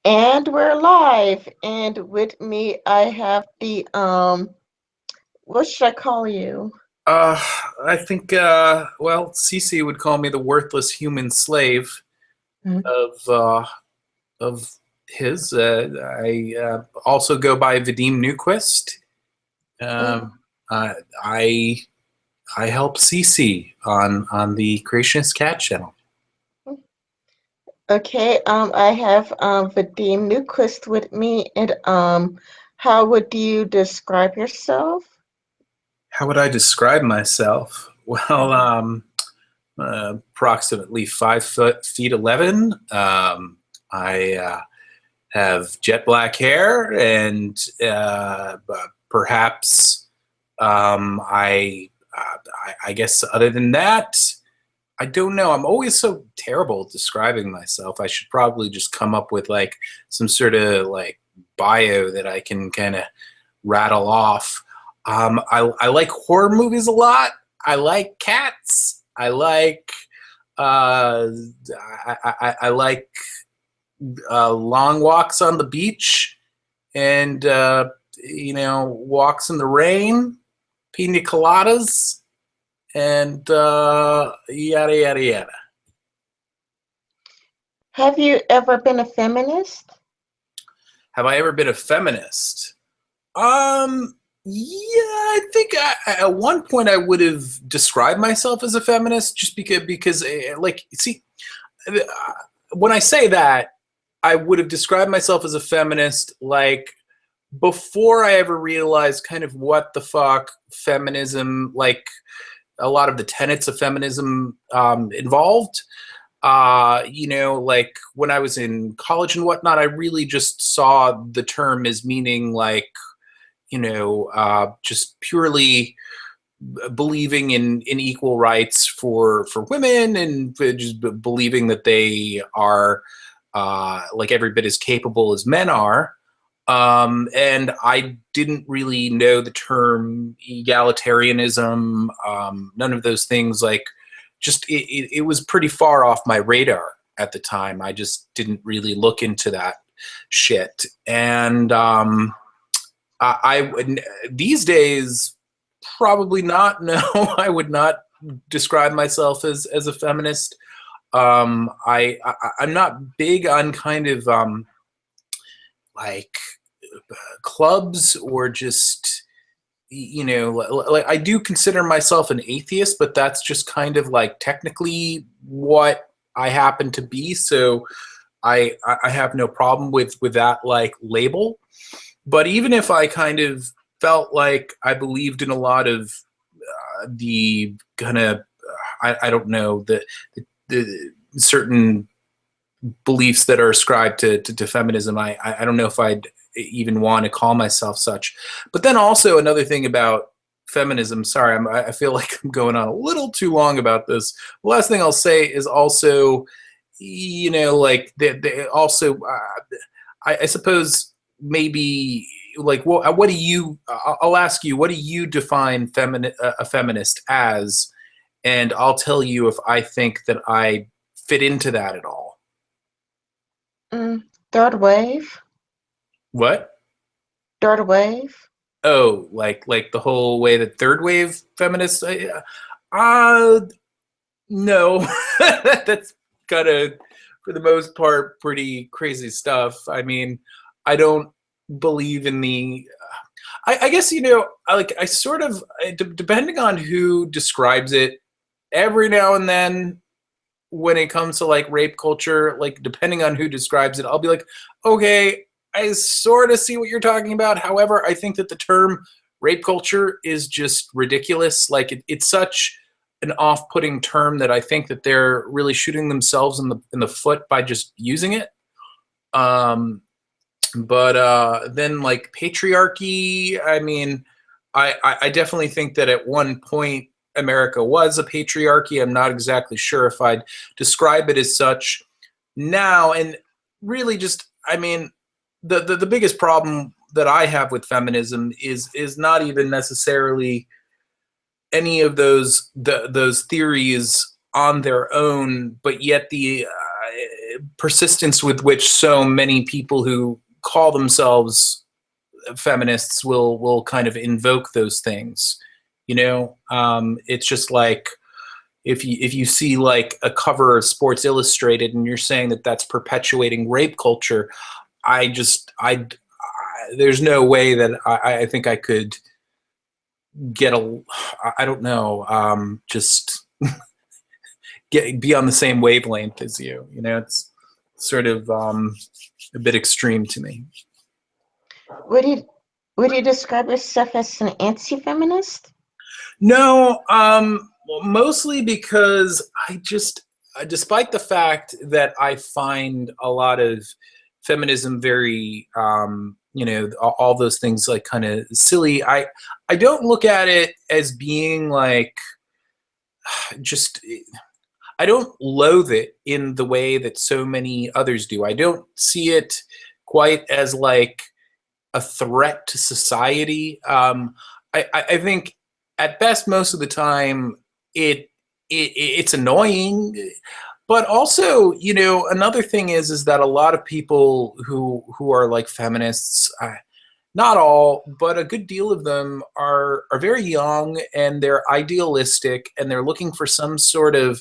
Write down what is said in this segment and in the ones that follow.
And we're live. And with me, I have the what should I call you? Uh, I think, well, Cece would call me the worthless human slave Mhm. of of his. I also go by Vadim Newquist. Mm, Um, uh, I I help Cece on the Creationist Cat channel. mm. Okay. I have Vadim Newquist with me, and how would you describe yourself? How would I describe myself? Well, approximately 5 feet 11. I have jet black hair, and perhaps I guess other than that, I don't know. I'm always so terrible at describing myself. I should probably just come up with like some sort of like bio that I can kind of rattle off. I like horror movies a lot. I like cats. Uh, I like long walks on the beach, and walks in the rain, pina coladas, and yada yada yada. Have you ever been a feminist? Have I ever been a feminist? Um, yeah, I think at one point I would have described myself as a feminist, just because like, see, uh, when I say that, I would have described myself as a feminist like before I ever realized kind of what the fuck feminism, like a lot of the tenets of feminism involved. Like when I was in college and whatnot, I really just saw the term as meaning like, just purely believing in equal rights for women, and just believing that they are like every bit as capable as men are. And I didn't really know the term egalitarianism, none of those things. Like, just it was pretty far off my radar at the time. I just didn't really look into that shit. And I would these days probably not. No, I would not describe myself as a feminist. I'm not big on kind of like clubs, or just like I do consider myself an atheist, but that's just kind of like technically what I happen to be. So I have no problem with that like label. But even if I kind of felt like I believed in a lot of the kind of I don't know the certain beliefs that are ascribed to feminism, I don't know if I'd even want to call myself such. But then also another thing about feminism. Sorry, I feel like I'm going on a little too long about this. The last thing I'll say is also, like they also, I suppose maybe like what do you? I'll ask you, what do you define a feminist as, and I'll tell you if I think that I fit into that at all. Mm, third wave? What? Third wave? Oh, like the whole way that third wave feminists? Uh, no, that's kind of for the most part pretty crazy stuff. I mean, I don't believe in the. I guess I sort of depending on who describes it. Every now and then, when it comes to like rape culture, like depending on who describes it, I'll be like, okay, I sort of see what you're talking about. However, I think that the term rape culture is just ridiculous. Like it's such an off-putting term that I think that they're really shooting themselves in the foot by just using it. Um, but then like patriarchy, I mean, I definitely think that at one point America was a patriarchy. I'm not exactly sure if I'd describe it as such now. And really, just I mean, the biggest problem that I have with feminism is not even necessarily any of those theories on their own, but yet persistence with which so many people who call themselves feminists will kind of invoke those things. You know, it's just like if you see like a cover of Sports Illustrated and you're saying that that's perpetuating rape culture, I there's no way that I think I could get I don't know, just be on the same wavelength as you. You know, it's sort of a bit extreme to me. Would you would you describe yourself as an anti-feminist? No, well, mostly because despite the fact that I find a lot of feminism very, you know, all those things like kind of silly. I don't look at it as being like just. I don't loathe it in the way that so many others do. I don't see it quite as like a threat to society. I think at best, most of the time, it's annoying. But also, you know, another thing is that a lot of people who are like feminists, not all, but a good deal of them are very young and they're idealistic and they're looking for some sort of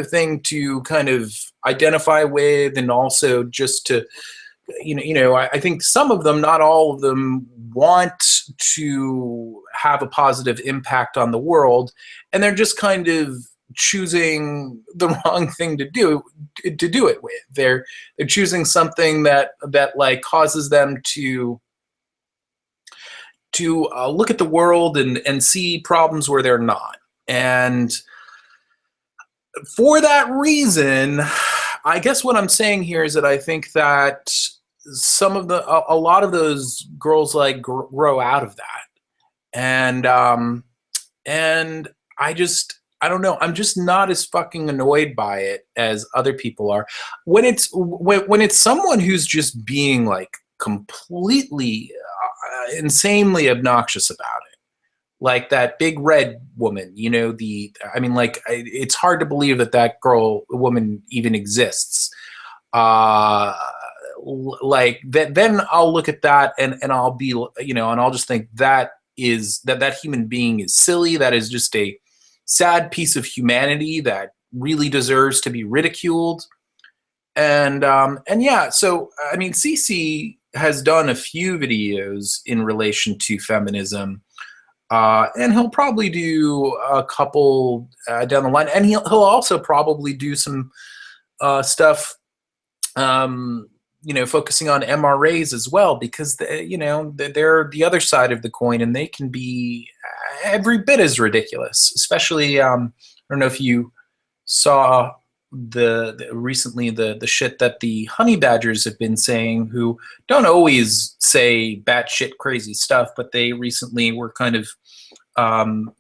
thing to kind of identify with, and also just to I think some of them, not all of them, want to have a positive impact on the world, and they're just kind of choosing the wrong thing to do it with. They're choosing something that like causes them to look at the world and see problems where they're not. And for that reason, I guess what I'm saying here is that I think that a lot of those girls like grow out of that, and I don't know. I'm just not as fucking annoyed by it as other people are. When it's someone who's just being like completely insanely obnoxious about it, like that big red woman, you know, it's hard to believe that woman even exists. Like that, then I'll look at that and I'll be, you know, and I'll just think that human being is silly. That is just a sad piece of humanity that really deserves to be ridiculed. And yeah, so I mean, Cece has done a few videos in relation to feminism. And he'll probably do a couple down the line, and he'll also probably do some stuff, you know, focusing on MRAs as well, because you know, they're the other side of the coin, and they can be every bit as ridiculous. Especially, I don't know if you saw recently the shit that the honey badgers have been saying, who don't always say batshit crazy stuff, but they recently were kind of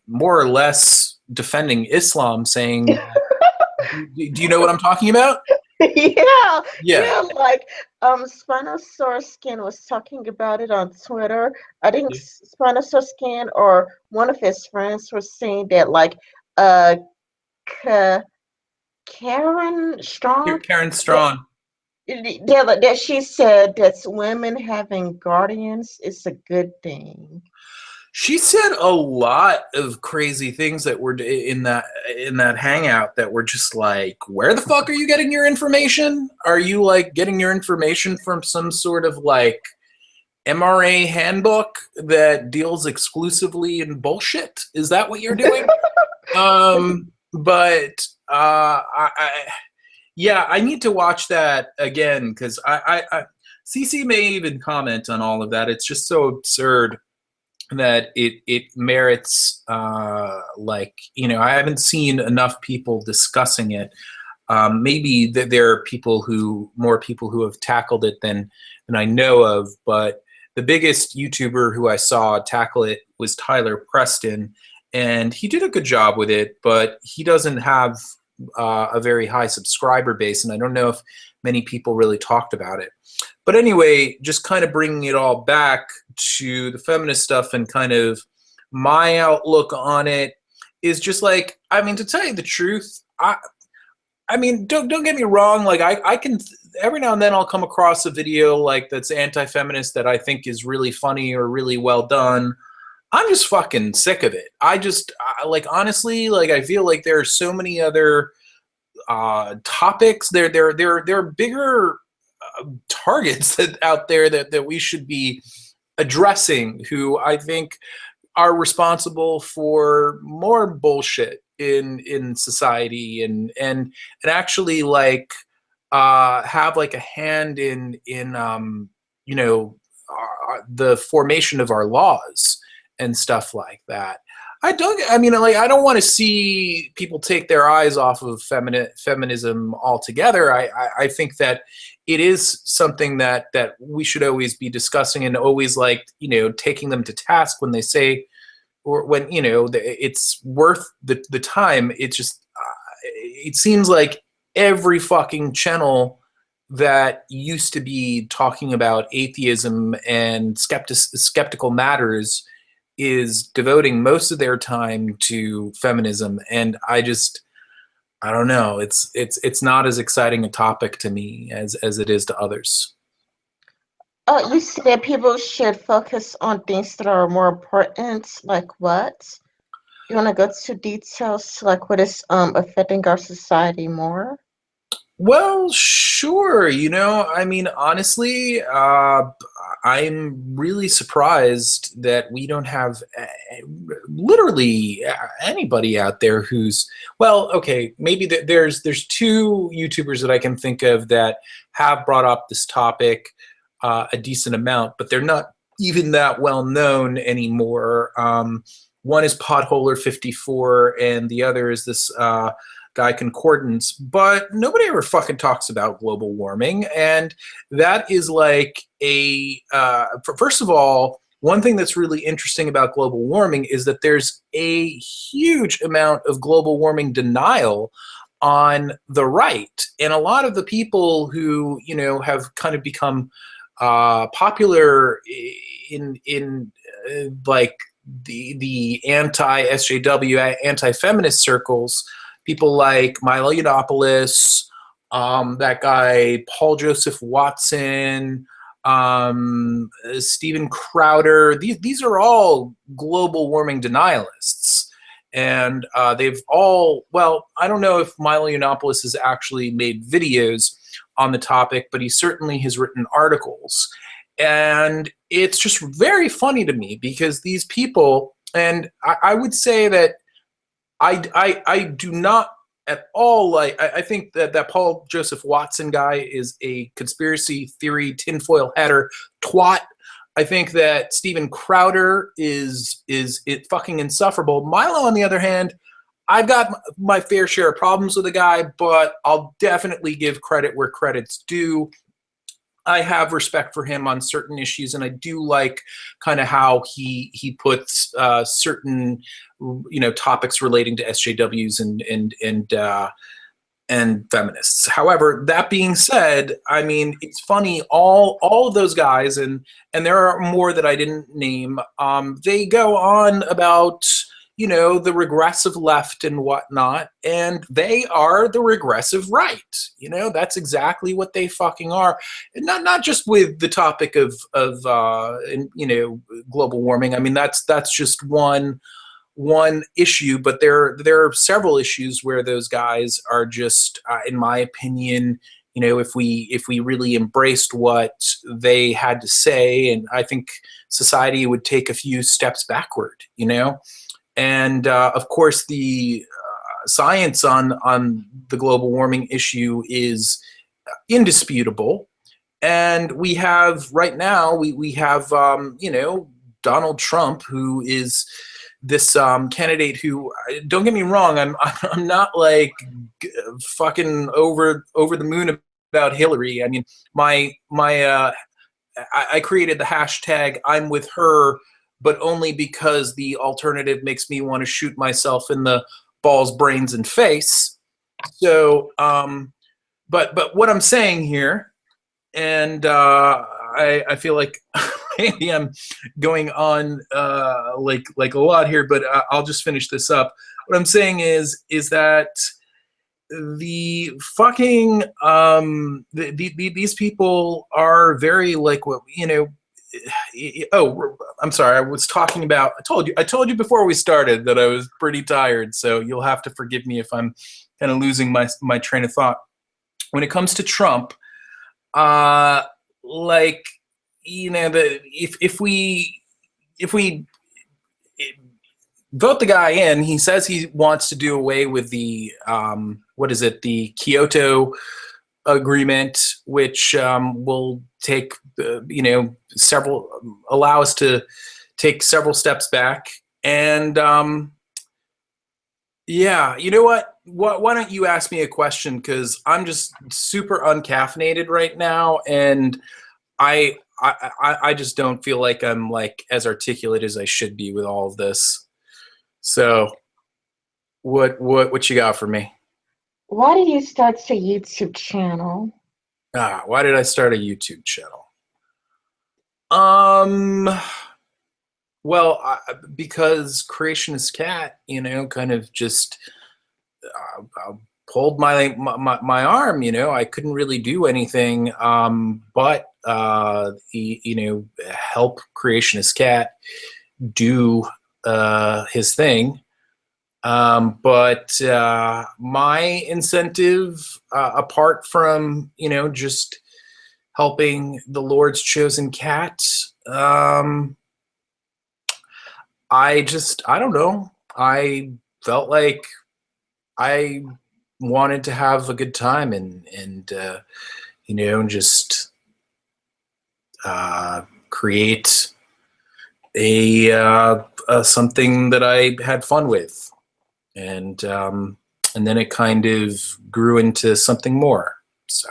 more or less defending Islam, saying do you know what I'm talking about? Yeah, like Spinosaurus Skin was talking about it on Twitter. I think Spinosaurus Skin or one of his friends was saying that like Karen Strong. Karen Strong. Yeah, that she said that women having guardians is a good thing. She said a lot of crazy things that were in that hangout that were just like, where the fuck are you getting your information? Are you like getting your information from some sort of like MRA handbook that deals exclusively in bullshit? Is that what you're doing? But yeah, I need to watch that again, because CC may even comment on all of that. It's just so absurd that it merits, like, you know, I haven't seen enough people discussing it. Maybe there are more people who have tackled it than I know of, but the biggest YouTuber who I saw tackle it was Tyler Preston, and he did a good job with it, but he doesn't have a very high subscriber base, and I don't know if many people really talked about it. But anyway, just kind of bringing it all back to the feminist stuff, and kind of my outlook on it is just like, I mean, to tell you the truth, I mean, don't get me wrong. Like I can every now and then I'll come across a video like that's anti-feminist that I think is really funny or really well done. I'm just fucking sick of it. Like honestly, like I feel like there are so many other topics. There are bigger targets out there that we should be addressing, who I think are responsible for more bullshit in society and actually like have like a hand in you know the formation of our laws and stuff like that. I mean, like, I don't want to see people take their eyes off of feminism altogether. I think that it is something that we should always be discussing and always, like, taking them to task when they say, or when, it's worth the time. It's just, it seems like every fucking channel that used to be talking about atheism and skeptical matters is devoting most of their time to feminism, and I don't know. It's not as exciting a topic to me as it is to others. You said people should focus on things that are more important, like what? You want to go to details, like what is affecting our society more? Well, sure. I mean, honestly, I'm really surprised that we don't have literally anybody out there who's, well, okay, maybe there's two YouTubers that I can think of that have brought up this topic a decent amount, but they're not even that well known anymore. One is Potholer54, and the other is this guy Concordance, but nobody ever fucking talks about global warming. And that is like first of all, one thing that's really interesting about global warming is that there's a huge amount of global warming denial on the right. And a lot of the people who, have kind of become popular in like the anti-SJW, anti-feminist circles, people like Milo Yiannopoulos, that guy Paul Joseph Watson, Steven Crowder. These are all global warming denialists. And they've all, well, I don't know if Milo Yiannopoulos has actually made videos on the topic, but he certainly has written articles. And it's just very funny to me because these people, and I would say that I do not at all like, I think that Paul Joseph Watson guy is a conspiracy theory tinfoil hatter twat. I think that Steven Crowder is it fucking insufferable. Milo, on the other hand, I've got my fair share of problems with the guy, but I'll definitely give credit where credit's due. I have respect for him on certain issues, and I do like kind of how he puts certain topics relating to SJWs and feminists. However, that being said, I mean, it's funny, all of those guys, and there are more that I didn't name, they go on about the regressive left and whatnot, and they are the regressive right. That's exactly what they fucking are. And not just with the topic of global warming. I mean, that's just one issue, but there are several issues where those guys are just, in my opinion, if we really embraced what they had to say, and I think society would take a few steps backward, And of course, the science on the global warming issue is indisputable. And we have right now, we have Donald Trump, who is this candidate who, don't get me wrong, I'm not like fucking over the moon about Hillary. I mean, I created the hashtag I'm with her, but only because the alternative makes me want to shoot myself in the balls, brains, and face. So, but what I'm saying here, and I feel like maybe I'm going on like a lot here, but I'll just finish this up. What I'm saying is that the fucking these people are very like what oh, I'm sorry. I was talking about. I told you before we started that I was pretty tired, so you'll have to forgive me if I'm kind of losing my train of thought. When it comes to Trump, like if we vote the guy in, he says he wants to do away with the what is it, the Kyoto agreement, which will take allow us to take several steps back. And yeah, you know what? Why don't you ask me a question? Because I'm just super uncaffeinated right now, and I just don't feel like I'm like as articulate as I should be with all of this. So what you got for me? Why did you start a YouTube channel? Why did I start a YouTube channel? Um, well, because Creationist Cat, kind of just pulled my arm. I couldn't really do anything but help Creationist Cat do his thing. But my incentive, apart from just helping the Lord's chosen cat, I don't know. I felt like I wanted to have a good time and just create a something that I had fun with, and then it kind of grew into something more. So.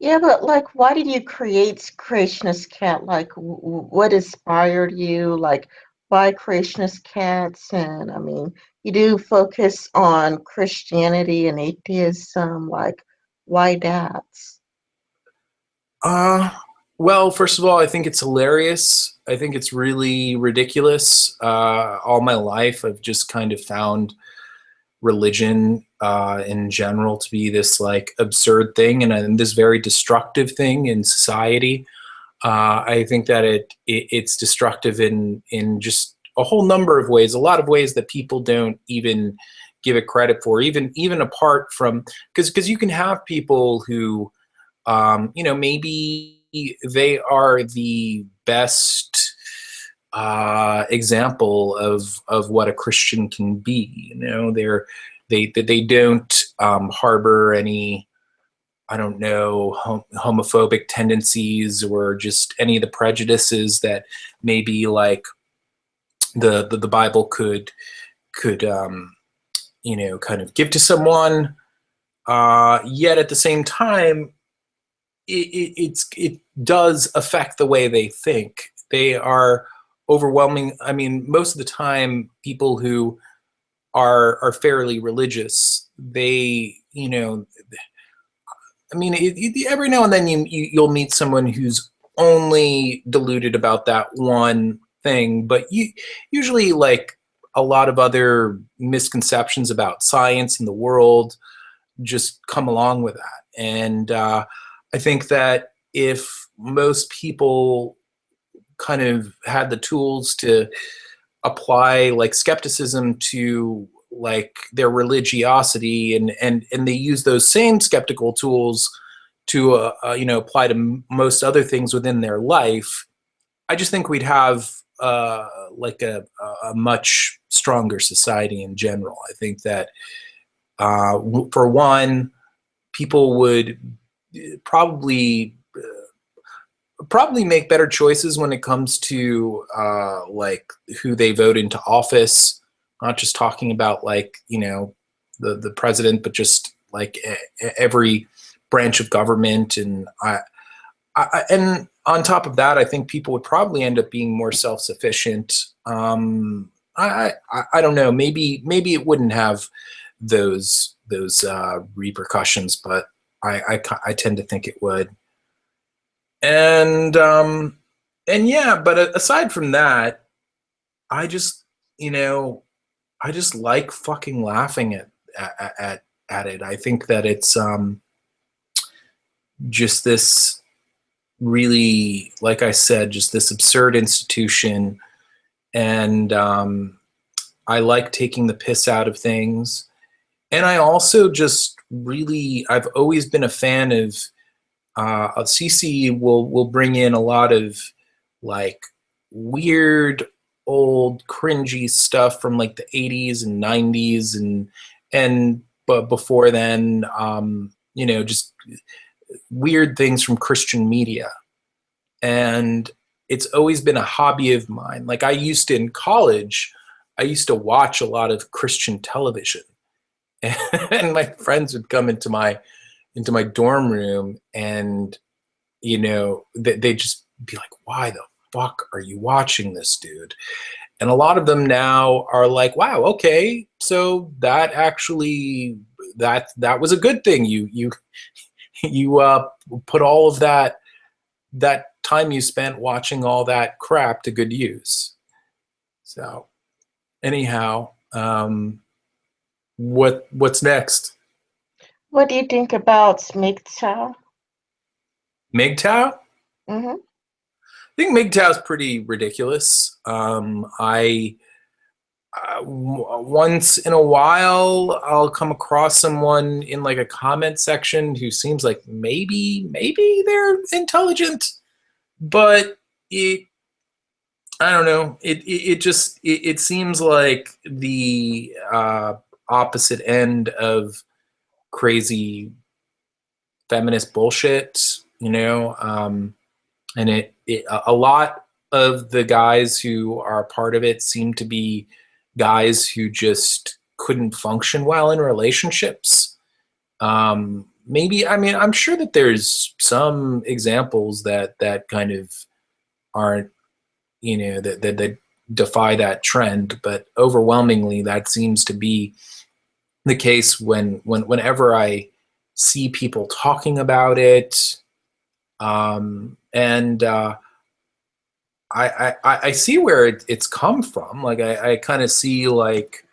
Yeah, but like, why did you create Creationist Cat? Like, what inspired you? Like, why Creationist Cats? And I mean, you do focus on Christianity and atheism. Like, why that? Well, first of all, I think it's hilarious. I think it's really ridiculous. All my life, I've just kind of found religion in general to be this like absurd thing and this very destructive thing in society. I think that it's destructive in just a whole number of ways, a lot of ways that people don't even give it credit for, even apart from, because you can have people who maybe they are the best example of what a Christian can be. They don't harbor any, I don't know, homophobic tendencies or just any of the prejudices that maybe like the Bible could kind of give to someone. Yet at the same time, it does affect the way they think. They are overwhelming. I mean, most of the time, people who are fairly religious, they, I mean, every now and then you'll meet someone who's only deluded about that one thing, but usually like a lot of other misconceptions about science and the world just come along with that. And I think that if most people kind of had the tools to apply like skepticism to like their religiosity and they use those same skeptical tools to apply to most other things within their life, I just think we'd have like a much stronger society in general. I think that for one, people would probably make better choices when it comes to like who they vote into office. Not just talking about like the president, but just like every branch of government. And and on top of that, I think people would probably end up being more self-sufficient. I don't know. Maybe it wouldn't have those repercussions, but I tend to think it would. And yeah, but aside from that, I just I just like fucking laughing at at it. I think that it's just this really, like I said, just this absurd institution. And I like taking the piss out of things. And I also just really, I've always been a fan of CC will bring in a lot of like weird, old, cringy stuff from like the 80s and 90s but before then, just weird things from Christian media. And it's always been a hobby of mine. Like in college, I used to watch a lot of Christian television. And my friends would come into my dorm room, and they just be like, why the fuck are you watching this, dude? And a lot of them now are like, wow, okay, so that actually that was a good thing. You put all of that time you spent watching all that crap to good use. So anyhow, what's next? What do you think about MGTOW? MGTOW? Mm-hmm. I think MGTOW is pretty ridiculous. Once in a while, I'll come across someone in like a comment section who seems like maybe they're intelligent, but I don't know. It seems like the opposite end of crazy feminist bullshit, and a lot of the guys who are part of it seem to be guys who just couldn't function well in relationships. Maybe, I mean, I'm sure that there's some examples that kind of aren't, that defy that trend, but overwhelmingly that seems to be the case whenever I see people talking about it. I see where it's come from. Like I kind of see like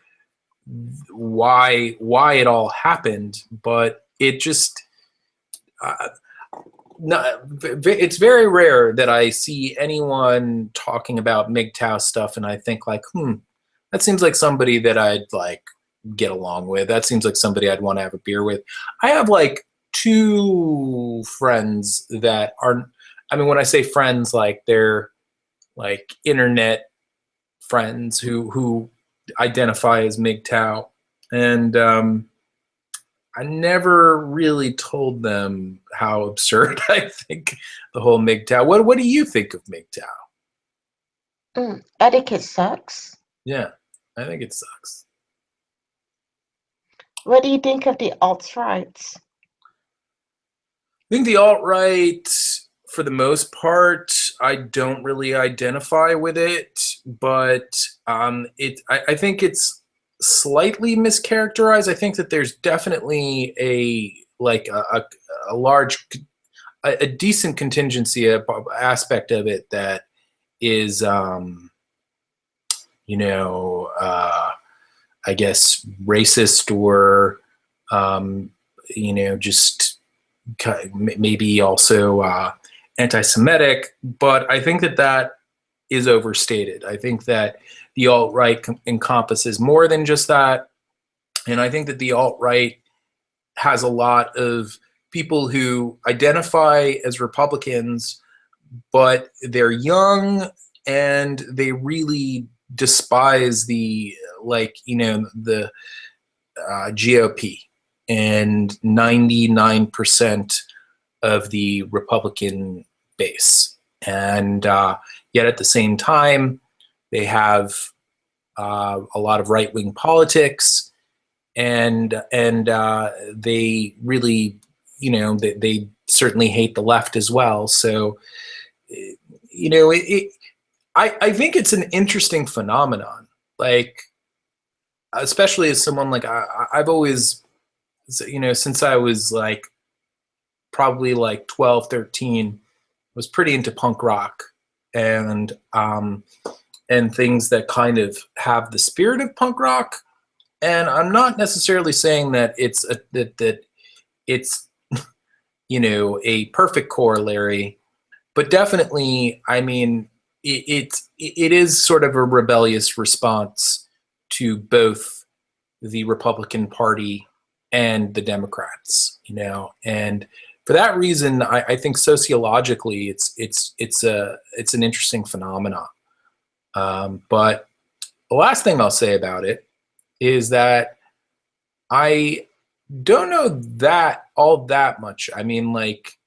why it all happened, but it just no, it's very rare that I see anyone talking about MGTOW stuff and I think like, that seems like somebody that I'd like get along with. That seems like somebody I'd want to have a beer with. I have like 2 friends that are, I mean, when I say friends, like they're like internet friends who identify as MGTOW, and I never really told them how absurd I think the whole MGTOW. What do you think of MGTOW? I think it sucks. Yeah, I think it sucks. What do you think of the alt-right? I think the alt-right, for the most part, I don't really identify with it, but I think it's slightly mischaracterized. I think that there's definitely a large, a decent contingency aspect of it that is, I guess racist or, just maybe also anti-Semitic, but I think that is overstated. I think that the alt-right encompasses more than just that, and I think that the alt-right has a lot of people who identify as Republicans, but they're young and they really despise the GOP and 99% of the Republican base. And yet at the same time, they have a lot of right-wing politics, and they really, they certainly hate the left as well. So, I think it's an interesting phenomenon. Like, especially as someone like I've always, since I was like probably like 12, 13, was pretty into punk rock and things that kind of have the spirit of punk rock. And I'm not necessarily saying that that it's a perfect corollary, but definitely, I mean, it is sort of a rebellious response to both the Republican Party and the Democrats, and for that reason, I think sociologically, it's an interesting phenomenon. But the last thing I'll say about it is that I don't know that all that much. I mean, like,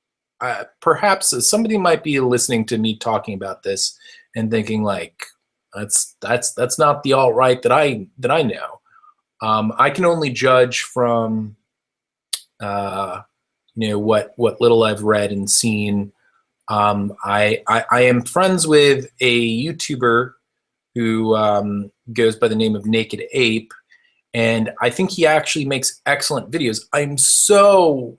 perhaps somebody might be listening to me talking about this and thinking like, that's not the alt-right that I know. I can only judge from what little I've read and seen. I am friends with a YouTuber who goes by the name of Naked Ape, and I think he actually makes excellent videos. I'm so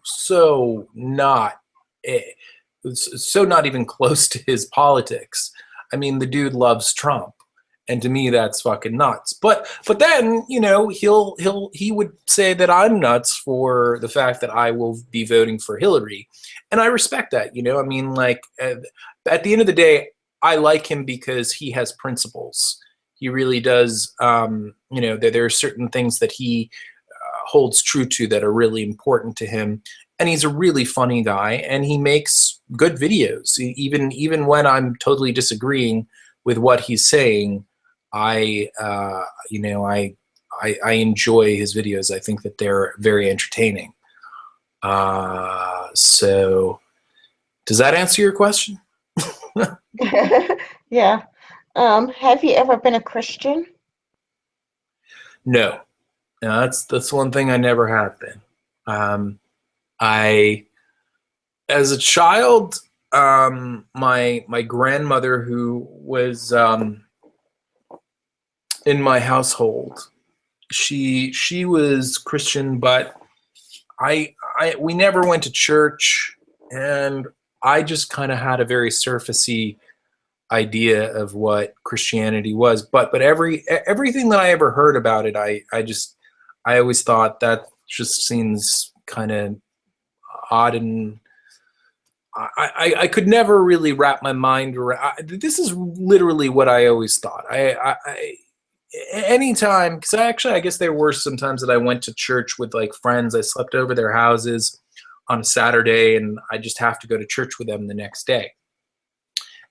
not even close to his politics. I mean, the dude loves Trump, and to me, that's fucking nuts. But then he would say that I'm nuts for the fact that I will be voting for Hillary, and I respect that. I mean, like at the end of the day, I like him because he has principles. He really does. There are certain things that he holds true to that are really important to him, and he's a really funny guy, and he makes good videos. Even when I'm totally disagreeing with what he's saying, I enjoy his videos. I think that they're very entertaining. So, does that answer your question? Yeah. Have you ever been a Christian? No, that's one thing I never have been. I, as a child, my grandmother, who was in my household, she was Christian, but we never went to church, and I just kind of had a very surfacey idea of what Christianity was. But everything that I ever heard about it, I always thought that just seems kind of odd, and I could never really wrap my mind around. This is literally what I always thought. Anytime, because I guess there were some times that I went to church with like friends. I slept over their houses on a Saturday, and I just have to go to church with them the next day.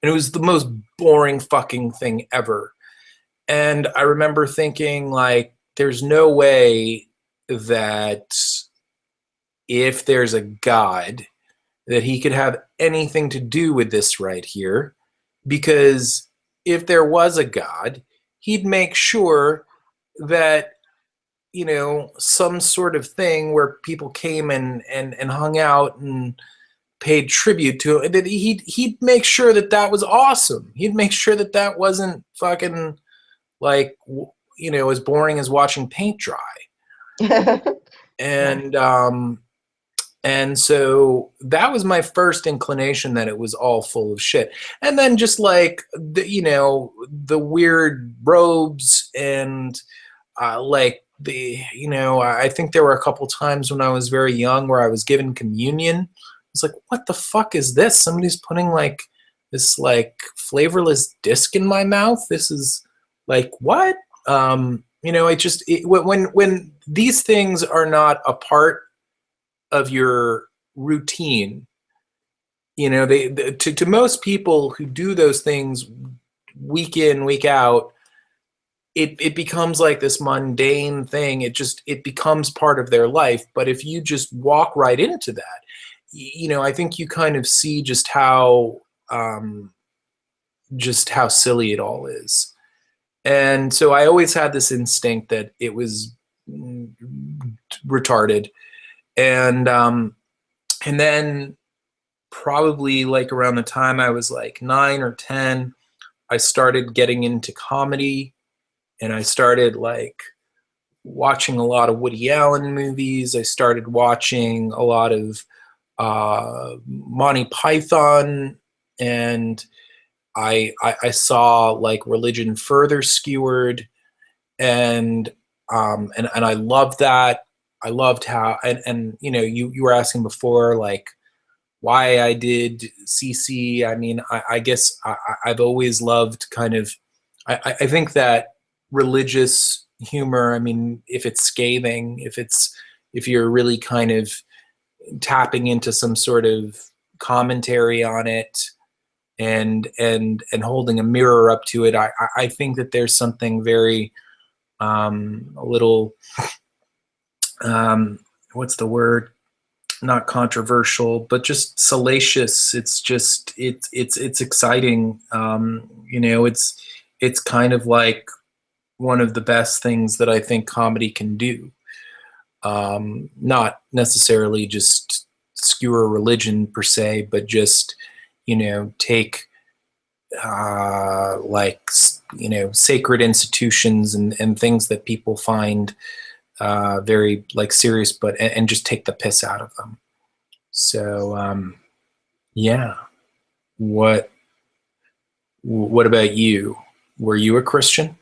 And it was the most boring fucking thing ever. And I remember thinking, like, there's no way that if there's a God, that he could have anything to do with this right here. Because if there was a God, he'd make sure that, some sort of thing where people came and hung out and paid tribute to it, that he'd make sure that was awesome. He'd make sure that wasn't fucking like as boring as watching paint dry. And so that was my first inclination, that it was all full of shit. And then just like the weird robes and I think there were a couple times when I was very young where I was given communion. It's like, what the fuck is this? Somebody's putting like this like flavorless disc in my mouth. This is like, what? When these things are not a part of your routine, to most people who do those things week in, week out, it becomes like this mundane thing. It becomes part of their life. But if you just walk right into that, I think you kind of see just how silly it all is. And so I always had this instinct that it was retarded. And then probably like around the time I was like 9 or 10, I started getting into comedy, and I started like watching a lot of Woody Allen movies. I started watching a lot of Monty Python, and I saw like Religion Further Skewered, and and I loved that. I loved how, and you know, you were asking before, like, why I did CC. I mean, I guess I've always loved kind of, I think that religious humor, I mean, if it's scathing, if you're really kind of tapping into some sort of commentary on it and holding a mirror up to it, I think that there's something very, a little, what's the word? Not controversial, but just salacious. It's just it's exciting. You know, it's kind of like one of the best things that I think comedy can do. Not necessarily just skewer religion per se, but just, you know, take like, you know, sacred institutions and things that people find very like serious, but and just take the piss out of them. So yeah. What about you? Were you a Christian?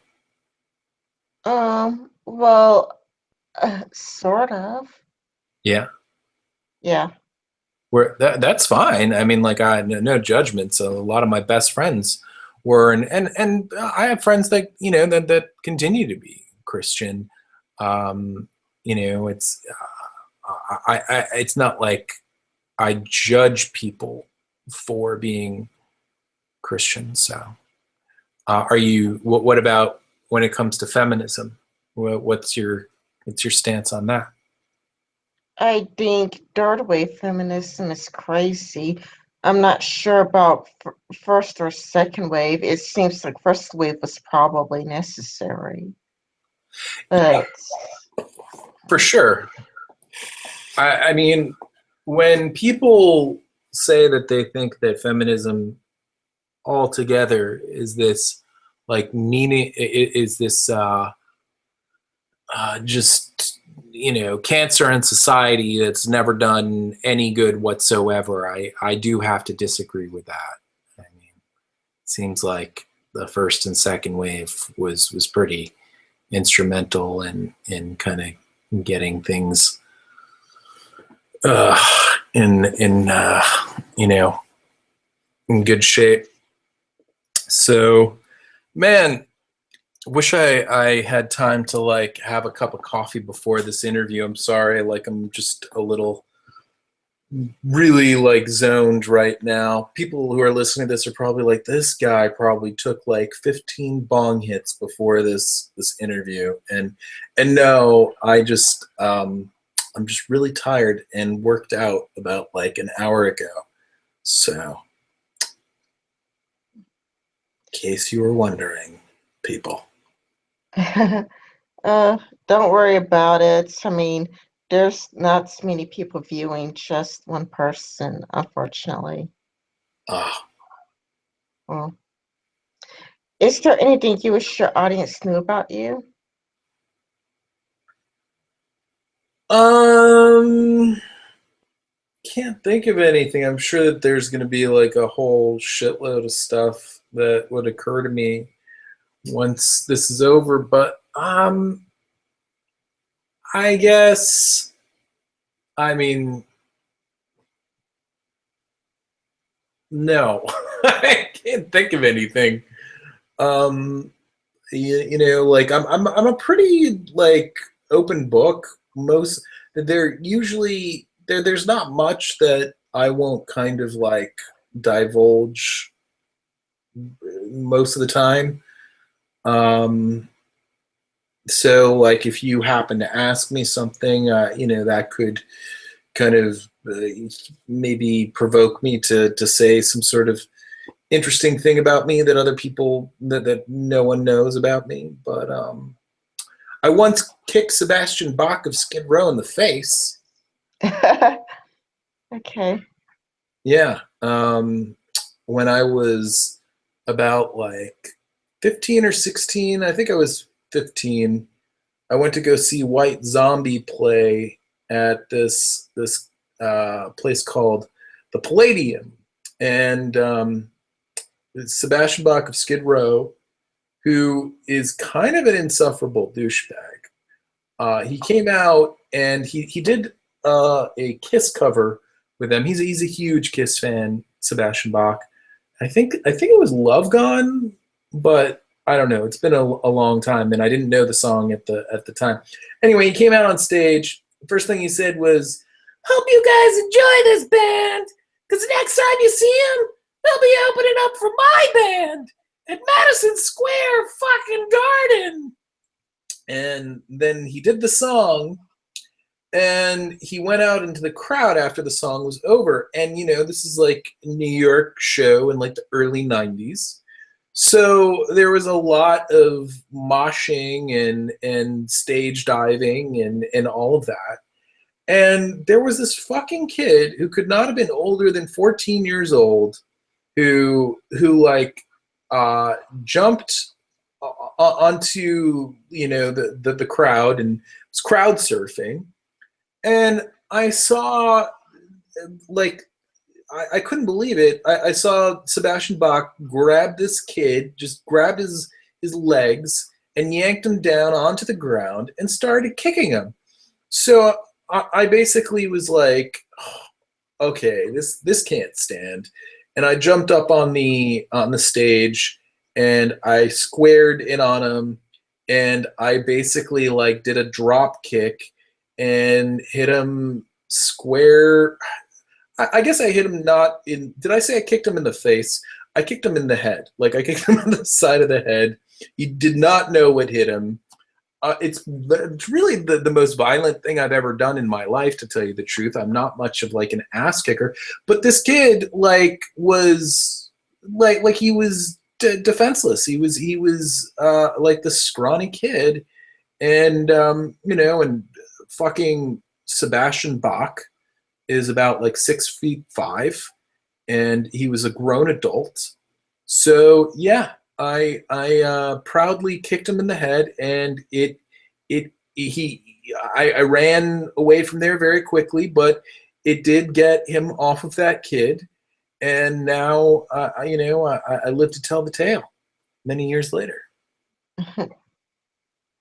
Well, sort of. Yeah. Yeah. Where that's fine. I mean, like, I no judgments. A lot of my best friends were, and I have friends that, you know, that continue to be Christian. You know, it's not like I judge people for being Christian. So, are you? What about when it comes to feminism? What's your stance on that? I think third wave feminism is crazy. I'm not sure about first or second wave. It seems like first wave was probably necessary. But For sure. I mean, when people say that they think that feminism altogether is this like meaning, is this just, you know, cancer in society that's never done any good whatsoever, I do have to disagree with that. I mean, it seems like the first and second wave was pretty instrumental in kind of getting things in you know, in good shape. So, man, wish I had time to like have a cup of coffee before this interview. I'm sorry, like I'm just a little really like zoned right now. People who are listening to this are probably like, this guy probably took like 15 bong hits before this interview. And no, I'm just really tired and worked out about like an hour ago. So, in case you were wondering, people. don't worry about it. I mean, there's not so many people viewing just one person, unfortunately. Ah. Well, is there anything you wish your audience knew about you? Can't think of anything. I'm sure that there's going to be like a whole shitload of stuff that would occur to me once this is over, but I guess, I mean, no. I can't think of anything. You know, like I'm a pretty like open book. Most there usually there's not much that I won't kind of like divulge most of the time. Um, so like if you happen to ask me something, you know, that could kind of maybe provoke me to say some sort of interesting thing about me that other people that no one knows about me. But I once kicked Sebastian Bach of Skid Row in the face. Okay. Yeah. When I was about like 15 or 16, I think I was 15, I went to go see White Zombie play at this place called the Palladium. And Sebastian Bach of Skid Row, who is kind of an insufferable douchebag. he came out and he did a Kiss cover with them. He's a huge Kiss fan, Sebastian Bach. I think it was Love Gone, but I don't know. It's been a long time, and I didn't know the song at the time. Anyway, he came out on stage. The first thing he said was, "Hope you guys enjoy this band, because next time you see them, they'll be opening up for my band at Madison Square fucking Garden." And then he did the song, and he went out into the crowd after the song was over. And, this is like a New York show in like the early 90s. So there was a lot of moshing and stage diving and all of that. And there was this fucking kid who could not have been older than 14 years old who like jumped onto the crowd and was crowd surfing. And I saw, like, I couldn't believe it. I saw Sebastian Bach grab this kid, just grabbed his legs and yanked him down onto the ground and started kicking him. So I basically was like, oh, okay, this can't stand. And I jumped up on the stage and I squared in on him, and I basically like did a drop kick and hit him square. I guess I hit him not in. Did I say I kicked him in the face? I kicked him in the head. Like, I kicked him on the side of the head. He did not know what hit him. It's really the most violent thing I've ever done in my life, to tell you the truth. I'm not much of like an ass kicker, but this kid was he was defenseless. He was like this scrawny kid, and and fucking Sebastian Bach is about like 6'5", and he was a grown adult. So yeah, I proudly kicked him in the head, and I ran away from there very quickly, but it did get him off of that kid, and now I live to tell the tale many years later.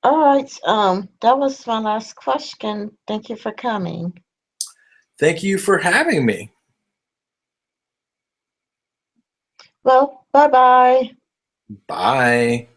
All right. That was my last question. Thank you for coming. Thank you for having me. Well, bye-bye. Bye.